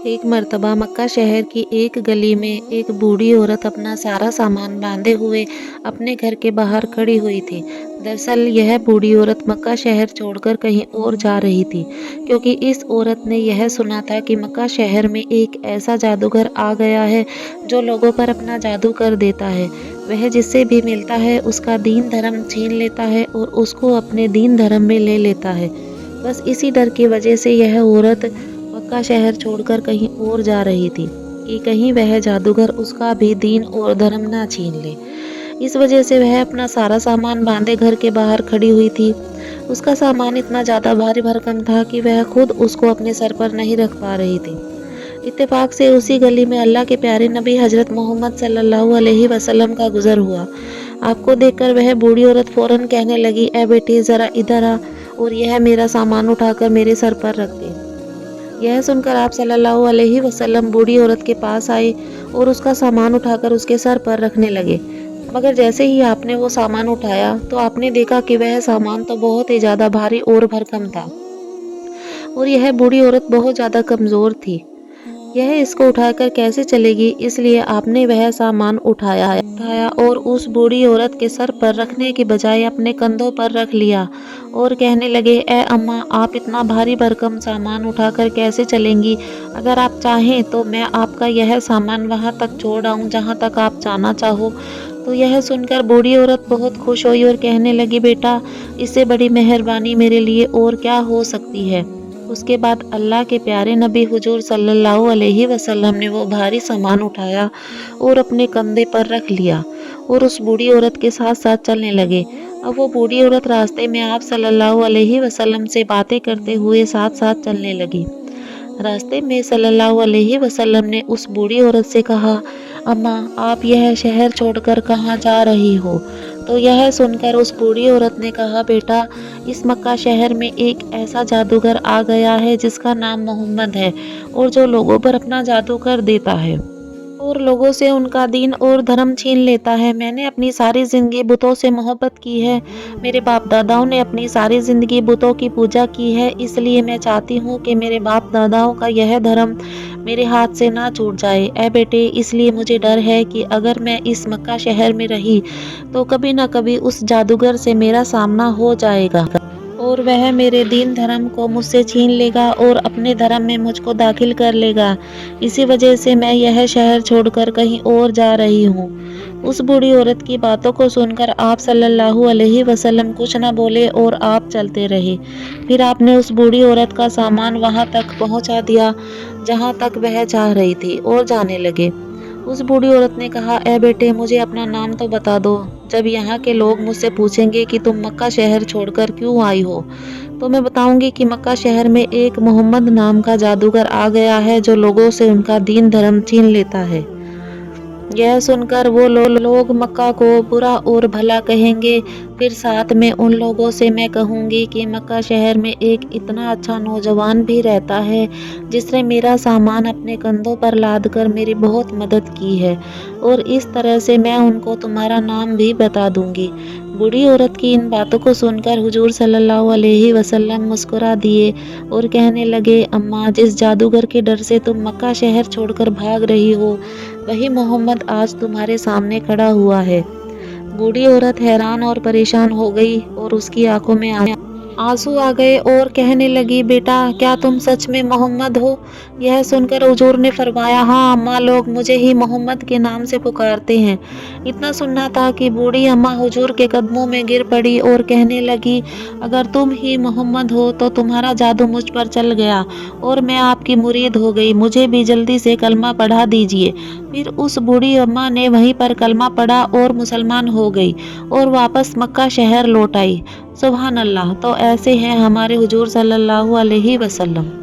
एक मर्तबा मक्का शहर की एक गली में एक बूढ़ी औरत अपना सारा सामान बांधे हुए अपने घर के बाहर खड़ी हुई थी। दरअसल यह बूढ़ी औरत मक्का शहर छोड़कर कहीं और जा रही थी, क्योंकि इस औरत ने यह सुना था कि मक्का शहर में एक ऐसा जादूगर आ गया है जो लोगों पर अपना जादू कर देता है। वह जिससे भी मिलता है उसका दीन धर्म छीन लेता है और उसको अपने दीन धर्म में ले लेता है। बस इसी डर की वजह से यह औरत मक्का शहर छोड़कर कहीं और जा रही थी कि कहीं वह जादूगर उसका भी दीन और धर्म ना छीन ले। इस वजह से वह अपना सारा सामान बांधे घर के बाहर खड़ी हुई थी। उसका सामान इतना ज़्यादा भारी भरकम था कि वह खुद उसको अपने सर पर नहीं रख पा रही थी। इत्तेफाक से उसी गली में अल्लाह के प्यारे नबी हजरत मोहम्मद सल्लल्लाहु अलैहि वसल्लम का गुजर हुआ। आपको देखकर वह बूढ़ी औरत फौरन कहने लगी, ए बेटी ज़रा इधर आ और यह मेरा सामान उठाकर मेरे सर पर रख दे। यह सुनकर आप सल्लल्लाहु अलैहि वसल्लम बूढ़ी औरत के पास आए और उसका सामान उठाकर उसके सर पर रखने लगे। मगर जैसे ही आपने वो सामान उठाया तो आपने देखा कि वह सामान तो बहुत ही ज़्यादा भारी और भरकम था और यह बूढ़ी औरत बहुत ज़्यादा कमज़ोर थी। यह इसको उठाकर कैसे चलेगी, इसलिए आपने वह सामान उठाया और उस बूढ़ी औरत के सर पर रखने की बजाय अपने कंधों पर रख लिया और कहने लगे, ए अम्मा, आप इतना भारी भरकम सामान उठाकर कैसे चलेंगी? अगर आप चाहें तो मैं आपका यह सामान वहां तक छोड़ आऊं जहां तक आप जाना चाहो। तो यह सुनकर बूढ़ी औरत बहुत खुश हुई और कहने लगी, बेटा, इससे बड़ी मेहरबानी मेरे लिए और क्या हो सकती है। उसके बाद अल्लाह के प्यारे नबी हुजूर सल्लल्लाहु अलैहि वसल्लम ने वो भारी सामान उठाया और अपने कंधे पर रख लिया और उस बूढ़ी औरत के साथ साथ चलने लगे। अब वो बूढ़ी औरत रास्ते में आप सल्लल्लाहु अलैहि वसल्लम से बातें करते हुए साथ साथ चलने लगी। रास्ते में सल्लल्लाहु अलैहि वसल्लम ने उस बूढ़ी औरत से कहा, अम्मा, आप यह शहर छोड़कर कहाँ जा रही हो? तो यह सुनकर उस बूढ़ी औरत ने कहा, बेटा, इस मक्का शहर में एक ऐसा जादूगर आ गया है जिसका नाम मोहम्मद है और जो लोगों पर अपना जादू कर देता है और लोगों से उनका दीन और धर्म छीन लेता है। मैंने अपनी सारी ज़िंदगी बुतों से मोहब्बत की है। मेरे बाप दादाओं ने अपनी सारी ज़िंदगी बुतों की पूजा की है, इसलिए मैं चाहती हूँ कि मेरे बाप दादाओं का यह धर्म मेरे हाथ से ना छूट जाए। ऐ बेटे, इसलिए मुझे डर है कि अगर मैं इस मक्का शहर में रही तो कभी ना कभी उस जादूगर से मेरा सामना हो जाएगा और वह मेरे दीन धर्म को मुझसे छीन लेगा और अपने धर्म में मुझको दाखिल कर लेगा। इसी वजह से मैं यह शहर छोड़कर कहीं और जा रही हूँ। उस बूढ़ी औरत की बातों को सुनकर आप सल्लल्लाहु अलैहि वसल्लम कुछ न बोले और आप चलते रहे। फिर आपने उस बूढ़ी औरत का सामान वहां तक पहुंचा दिया जहां तक वह जा रही थी और जाने लगे। उस बूढ़ी औरत ने कहा, ए बेटे, मुझे अपना नाम तो बता दो। जब यहाँ के लोग मुझसे पूछेंगे कि तुम मक्का शहर छोड़कर क्यों आई हो, तो मैं बताऊंगी कि मक्का शहर में एक मोहम्मद नाम का जादूगर आ गया है जो लोगों से उनका दीन धर्म छीन लेता है। यह सुनकर वो लोग मक्का को बुरा और भला कहेंगे। फिर साथ में उन लोगों से मैं कहूँगी कि मक्का शहर में एक इतना अच्छा नौजवान भी रहता है जिसने मेरा सामान अपने कंधों पर लाद कर मेरी बहुत मदद की है और इस तरह से मैं उनको तुम्हारा नाम भी बता दूंगी। बूढ़ी औरत की इन बातों को सुनकर हुजूर सल्लल्लाहु अलैहि वसल्लम मुस्कुरा दिए और कहने लगे, अम्मा, जिस जादूगर के डर से तुम मक्का शहर छोड़कर भाग रही हो, वही मोहम्मद आज तुम्हारे सामने खड़ा हुआ है। बूढ़ी औरत हैरान और परेशान हो गई और उसकी आंखों में आंसू आ गए और कहने लगी, बेटा, क्या तुम सच में मोहम्मद हो? यह सुनकर हुजूर ने फरमाया, हाँ अम्मा, लोग मुझे ही मोहम्मद के नाम से पुकारते हैं। इतना सुनना था कि बूढ़ी अम्मा हुजूर के कदमों में गिर पड़ी और कहने लगी, अगर तुम ही मोहम्मद हो तो तुम्हारा जादू मुझ पर चल गया और मैं आपकी मुरीद हो गई। मुझे भी जल्दी से कलमा पढ़ा दीजिए। फिर उस बूढ़ी अम्मा ने वहीं पर कलमा पढ़ा और मुसलमान हो गई और वापस मक्का शहर लौट आई। सुभान अल्लाह। तो ऐसे हैं हमारे हुजूर सल्लल्लाहु अलैहि वसल्लम।